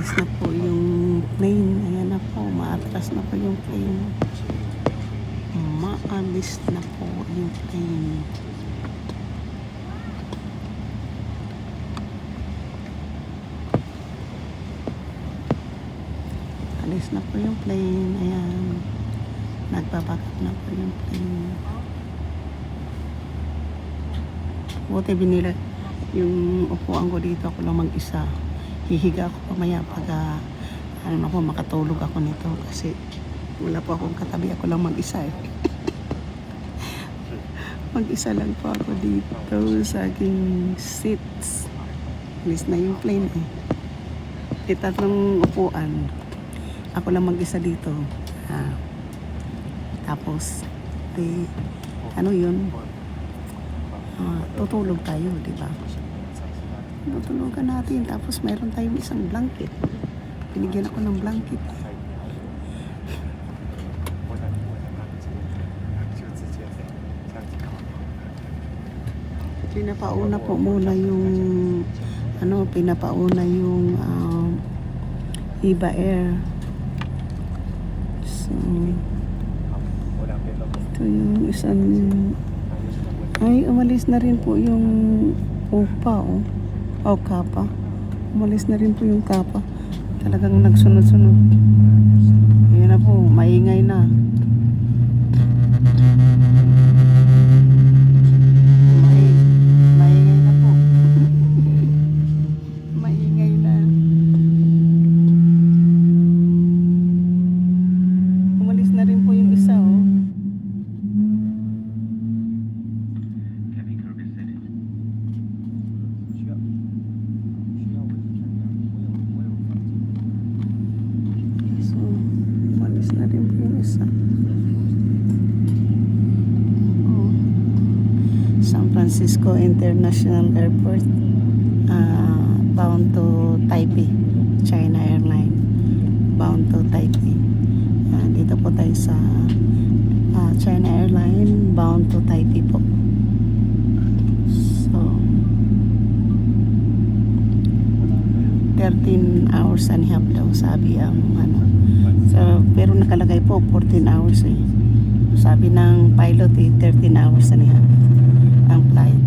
Alis na po yung plane. Ayan na po, maatras na po yung plane. Maalis na po yung plane. Alis na po yung plane. Ayan. Nagpapakap na po yung plane. Buti binila yung upuan ko dito. Ako lang mag-isa. Hihiga ako pamaya pag makatulog ako nito kasi wala po akong katabi. Ako lang mag-isa eh. Mag-isa lang po ako dito sa aking seats. Alis na yung plane eh. Tatlong upuan. Ako lang mag-isa dito. Tapos ano yun, tutulog tayo, di ba? Tutulugan natin, tapos mayroon tayong isang blanket. Binigyan ako ng blanket. Pinapauna po muna yung pinapauna yung Iba Air. So ito yung isang umalis na rin po yung Opa Kapa. Umalis na rin po yung Kapa. Talagang nagsunod-sunod. Ayan na po, maingay na. Maingay na po. Maingay na. Umalis na rin po yung isa San Francisco International Airport, bound to Taipei, China Airline, bound to Taipei. Dito po tayo sa China Airline, bound to Taipei po. So 13 hours and a half daw sabi ang so, pero nakalagay po 14 hours eh. Sabi ng pilot 13 hours and a half ang flight.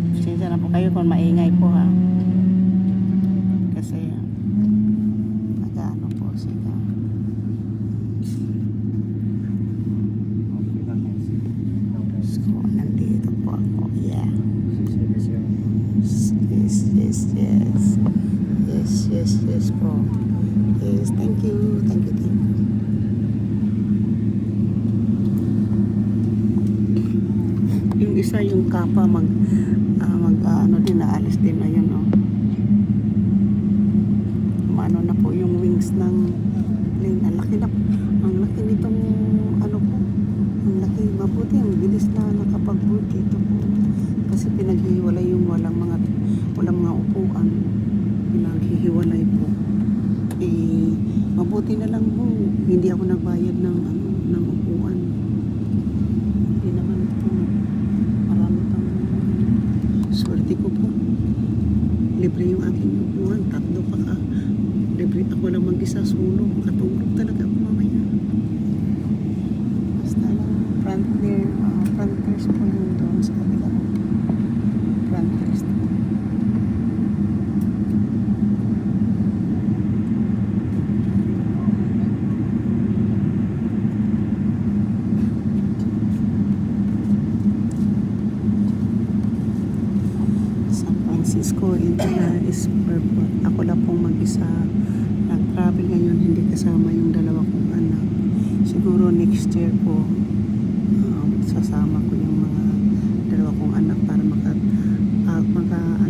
Pasensya na po kayo kung maingay po ha. Kasi nag-ano po sila. So, nandito po ako. Yeah. Yes po. Yes, thank you. Yung isa, yung Kapa naalis din na yun Umano na po yung wings ng plane. Ang laki nitong ang laki, mabuti, ang bilis na nakapag-board dito po. Kasi pinaghihiwalay yung walang mga upuan. Pinaghihiwalay po. Mabuti na lang po, hindi ako nagbayad ng upuan. Hindi naman po, marami pang swerte ko po. Libre yung aking upuan, 3 pa ka. Libre ako lang mag-isa, solo. Makatulog talaga ako mamaya. Basta lang, fronters po yung doon sa kabila. Fronters po. Francisco International Airport. Ako lang pong mag-isa nag-travel ngayon, hindi kasama yung 2 kong anak. Siguro next year po sasama ko yung mga 2 kong anak para maka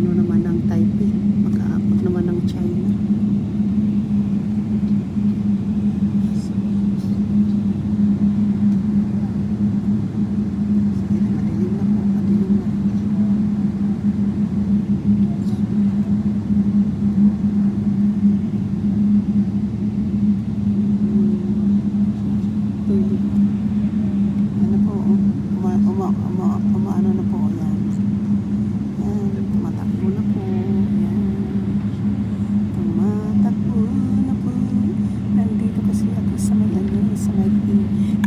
naman ng Taipei, maka-abot naman ng China. Umaano na po. Yan. Yan. Tumatakbo na po. Yan. Tumatakbo na po. Nandito kasi ako sa may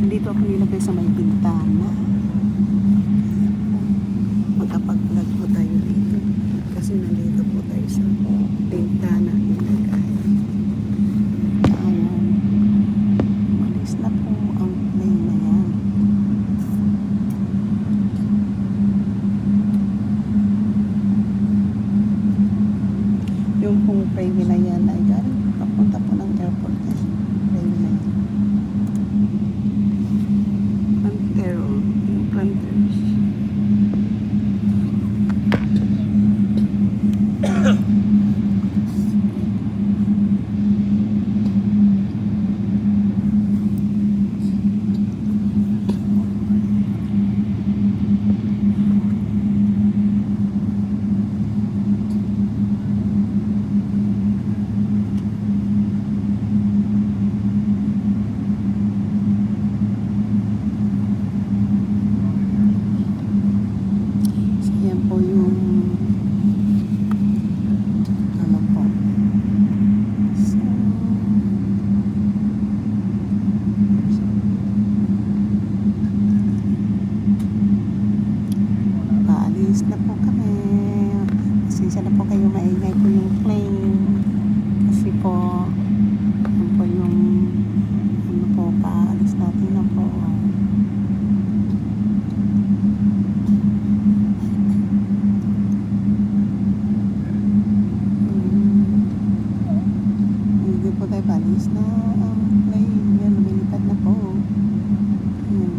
nandito ako nilagay sa may bintana. Magkapag-vlog po tayo dito. Kasi nandito po tayo sa bintana nilagay. Ayan. Umalis na po ang plane na yan. Yung pong freeway na yan ay galing papunta po ng airport yan. Freeway na yan. Frontero. Yung fronters. Yan po yung ano po. So, paalis na po kami. Pasensya na po kayo, maingay po yung plane. Kasi po, yan po yung ano po, paalis natin na po. Hindi po tayo palis na ang plane. Yan, lumilipad na po. Yan.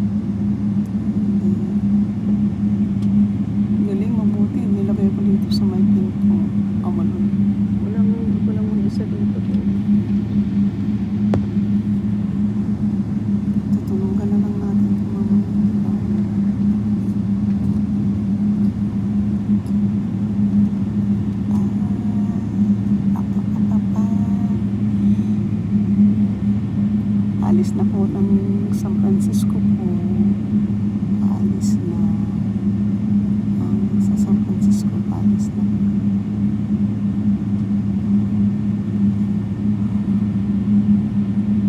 Galing, mabuti. Nilagay ko dito sa may pinto. Amalun. Walang isa dito po. Tutulungan na lang natin kung mamaya. Alis na po ng San Francisco po. Alis na. Sa San Francisco, alis na.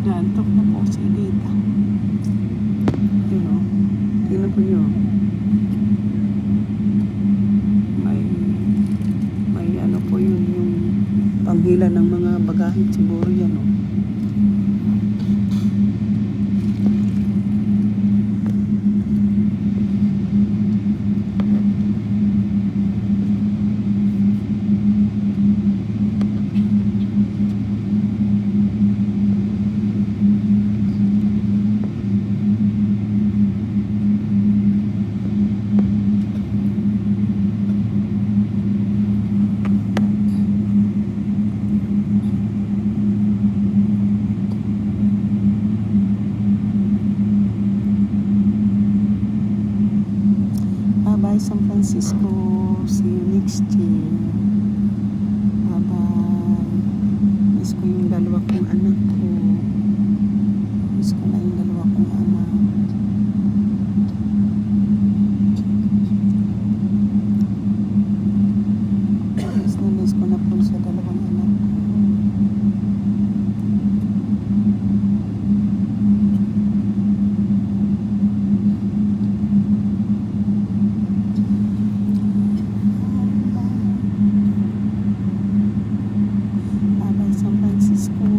Naantok na po si Edita. Yun o. Tingnan po nyo. May ano po yun, yung panghila ng mga bagahe siguro yan o. Bye-bye San Francisco. See you next year. Bye-bye. Miss ko yung dalawa kong anak ko. Miss ko na yung dalawa kong anak. Miss ko na po sa dalawang anak ko. San Francisco.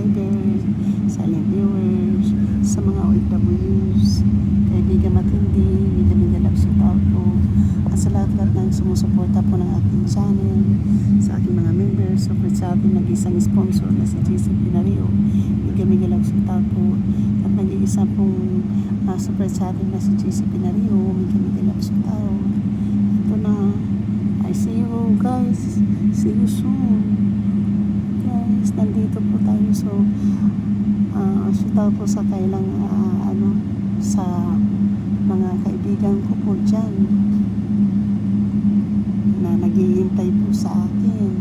subscribers, silent viewers, sa mga OFWs, kaibigan matindi, Mega Love shout out po, at sa lahat-lahat ng sumusuporta po ng aking channel, sa aking mga members, support sa ating nag-isang sponsor na si JC Pinario, Mega Love shout out po, at nag-iisa pong support sa atin na si JC Pinario, Mega Love shout out. Ito na, I see you guys, see you soon guys, nandito po tayo. So shout out po sa kailang sa mga kaibigan ko po dyan na naghihintay po sa akin.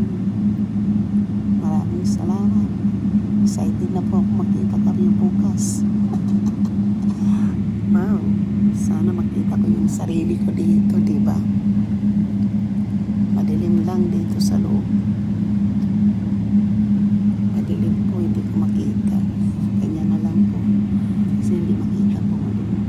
Maraming salamat, excited na po ako makita kami bukas. Wow, sana makita ko yung sarili ko dito, diba? Madilim lang dito sa loob. Madilim po, hindi ko makita. Ganyan na lang po. Kasi hindi makita po madilim.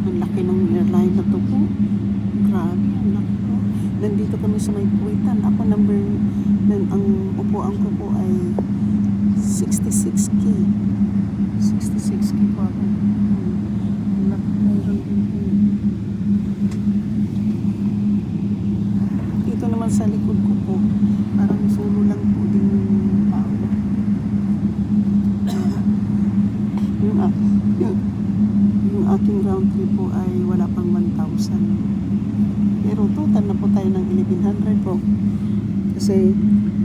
Ang laki ng airline na to po. Grabe, ang laki po. Nandito kami sa may puwitan. Ako ang upuan ko po ay 66K. 66K po ako. Mayroon din po. Dito naman sa likod ko po, parang solo lang po din yung tao. Yung aking round trip po ay wala pang 1,000. Pero total na po tayo ng 1,100 po. Kasi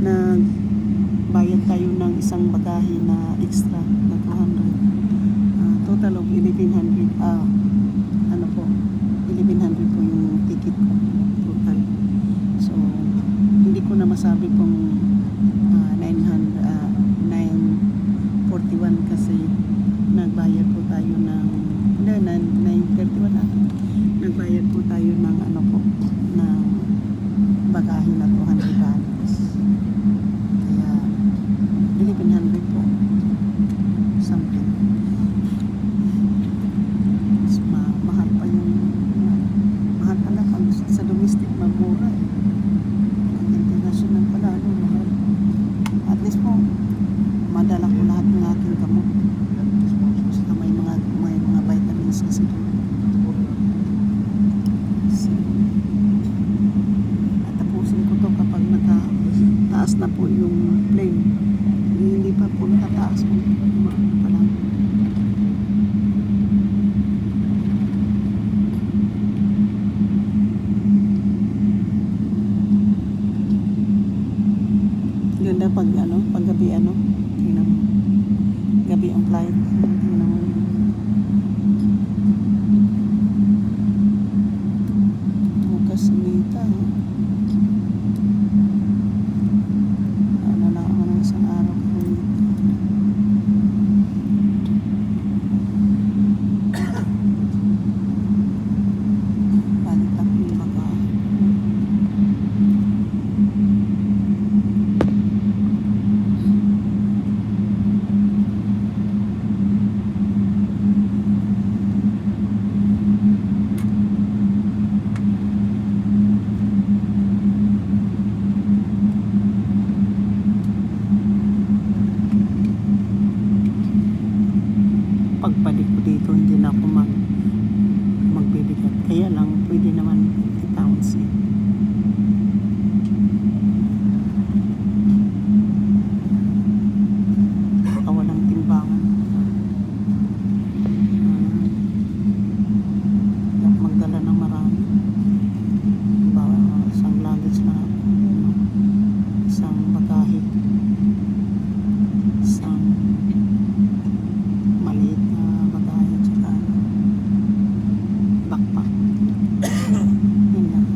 nagbayad tayo ng isang bagahe na extra na 200. Total of 1,100. Ano po, 1,100 po yung ticket ko total. So hindi ko na masabi kung 941 kasi nagbayad po tayo ng 931 na. Nagbayad po tayo ng ng bagahe na 200 dollars. Kaya 1,100 po something. Mahal pa yung mahal pala pag sa domestic magmura eh. Pag international pala mahal. At least po madala ko lahat ng aking gamot. Saka may mga vitamins kasi doon. Kapag nakataas na po yung plane, hindi pa po nakataas po pa lang. Ganda pag gabi tingnan mo, gabi ang flight, tingnan mo bukas nita isang araw po balik lang yung bagahe. Pagbalik ko dito hindi na ako magbibigat, kaya lang pwede naman 50 pounds eh. Walang timbangan. Magdala ng marami, isang luggage na ako, isang bagahe, isang maliit na bagahe tsaka backpack. Yun lang.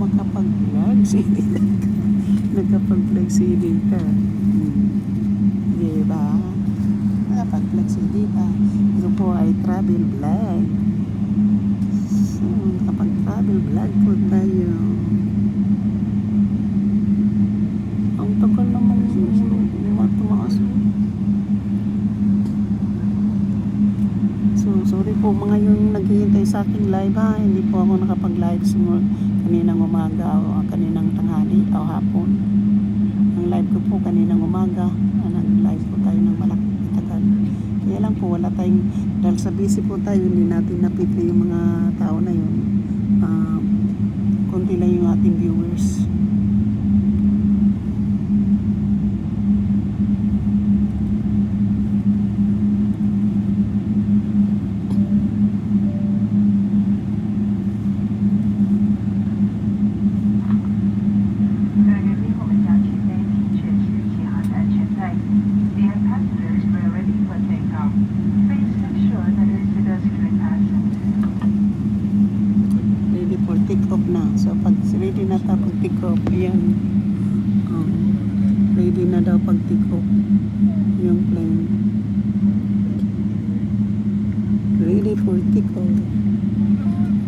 Makapag-vlog si Dita. Nagkapag-vlog si Dita. Diba? Nakapag-vlog si Dita. Ito po ay travel vlog. So, kapag travel vlog po tayo. Ang sa aking live ha. Hindi po ako nakapag-live kaninang umaga o kaninang tanghali o hapon. Ang live ko po kaninang umaga. Nag-live po tayo ng matagal. Kaya lang po wala tayong, dahil sa busy po tayo, hindi natin napili yung mga tao na yun. Konti lang yung ating viewers. Ready for take off na. So pag ready na tayo pag take off, ayan. Ready na daw pag take off yung plane. Ready for take off.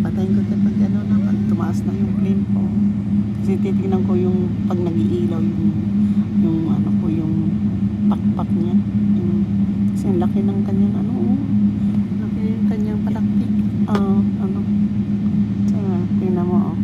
Patayin ko tayo pag ano na, pag tumaas na yung plane ko. Kasi titignan ko yung pag nag-iilaw yung ano po, yung pakpak niya. Kasi ang laki ng kanyang ano, laki yung kanyang palaktik. Ano. So, tingnan mo, oh.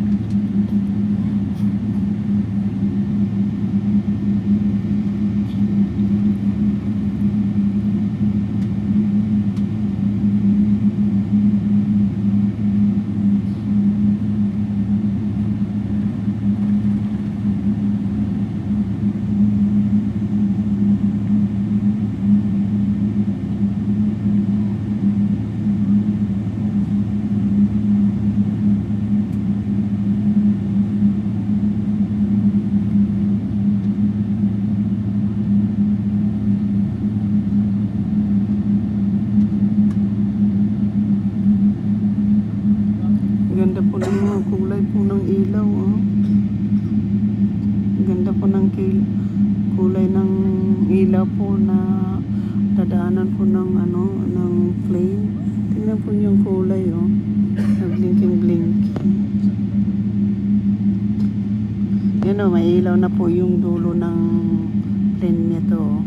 Ganda po ng mga kulay po ng ilaw, oh. Ganda po ng kulay ng ilaw po na dadaanan po ng ano, ng plane. Tingnan po yung kulay, oh. Nag-blinking blink. Yan, oh, may ilaw na po yung dulo ng plane nito, oh.